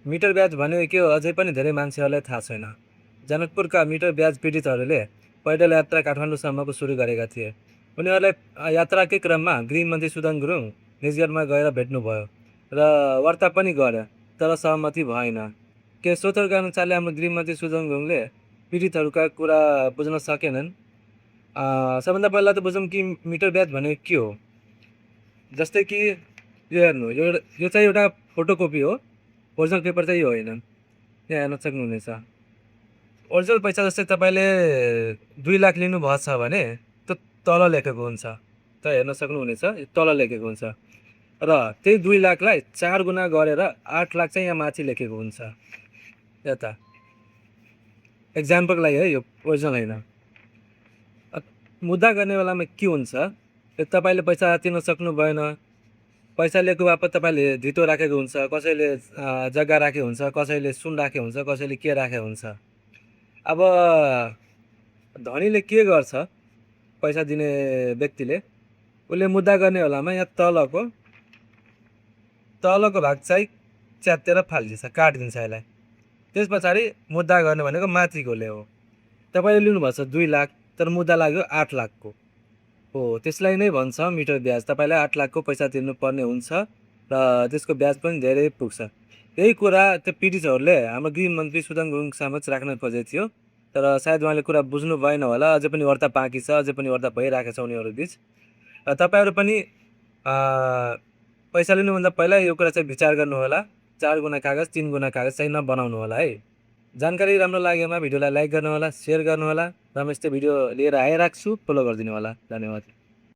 Metre ब्याज भनेको के हो अझै पनि धेरै मान्छेहरूलाई थाहा छैन। जनकपुरका मिटर ब्याज पीडितहरूले पैदल यात्रा काठमाडौँसम्मको सुरु गरेका थिए। उनीहरूलाई यात्राकै क्रममा गृहमन्त्री सुदन गुरुङ निजगढमा गएर भेट्नुभयो र वार्ता पनि गरे, तर सहमति भएन। के स्रोतहरूका अनुसारले हाम्रो गृहमन्त्री सुदन गुरुङले पीडितहरूका कुरा बुझ्न सकेनन्। सबभन्दा पहिला त बुझौँ कि मिटर ब्याज भनेको के हो। जस्तै कि यो हेर्नु, यो चाहिँ एउटा फोटोकपी हो, ओरिजिनल पेपर चाहिँ यो होइन। यहाँ हेर्न सक्नुहुनेछ। ओरिजिनल पैसा जस्तै तपाईँले 2 लाख लिनुभएको छ भने त्यो तल लेखेको हुन्छ, त हेर्न सक्नुहुनेछ, तल लेखेको हुन्छ। र त्यही 2 लाखलाई 4 गुणा गरेर 8 लाख चाहिँ यहाँ माथि लेखेको हुन्छ। यता एक्जाम्पलको लागि है, यो ओरिजिनल होइन। मुद्दा गर्ने बेलामा के हुन्छ, तपाईँले पैसा तिर्न सक्नु भएन, पैसा लिएको बापत तपाईँले धितो राखेको हुन्छ, कसैले जग्गा राखेको हुन्छ, कसैले सुन राखेको हुन्छ, कसैले के राखेको हुन्छ। अब धनीले के गर्छ, पैसा दिने व्यक्तिले उसले मुद्दा गर्ने बेलामा यहाँ तलको भाग चाहिँ च्यातेर फालिदिन्छ, काटिदिन्छ यसलाई। त्यस पछाडि मुद्दा गर्ने भनेको माथिकोले हो। तपाईँले लिनुभएको छ 2 लाख, तर मुद्दा लाग्यो 8 लाखको हो, त्यसलाई नै भन्छ मिटर ब्याज। तपाईँलाई 8 लाखको पैसा तिर्नुपर्ने हुन्छ र त्यसको ब्याज पनि धेरै पुग्छ। यही कुरा त्यो पीडितहरूले हाम्रो गृहमन्त्री सुदन गुरुङ समक्ष राख्न खोजेको थियो, तर सायद उहाँले कुरा बुझ्नु भएन होला। अझै पनि वार्ता बाँकी छ, अझै पनि वार्ता भइरहेको छ उनीहरू बिच। तपाईँहरू पनि पैसा लिनुभन्दा पहिला यो कुरा चाहिँ विचार गर्नु होला। 4 गुणा कागज 3 गुणा कागज चाहिँ नबनाउनु होला है। जानकारी राम्रो लागेमा भिडियोलाई लाइक गर्नु होला, सेयर गर्नु होला, र म यस्तै भिडियो लिएर आइराख्छु, फलो गरिदिनु होला। धन्यवाद।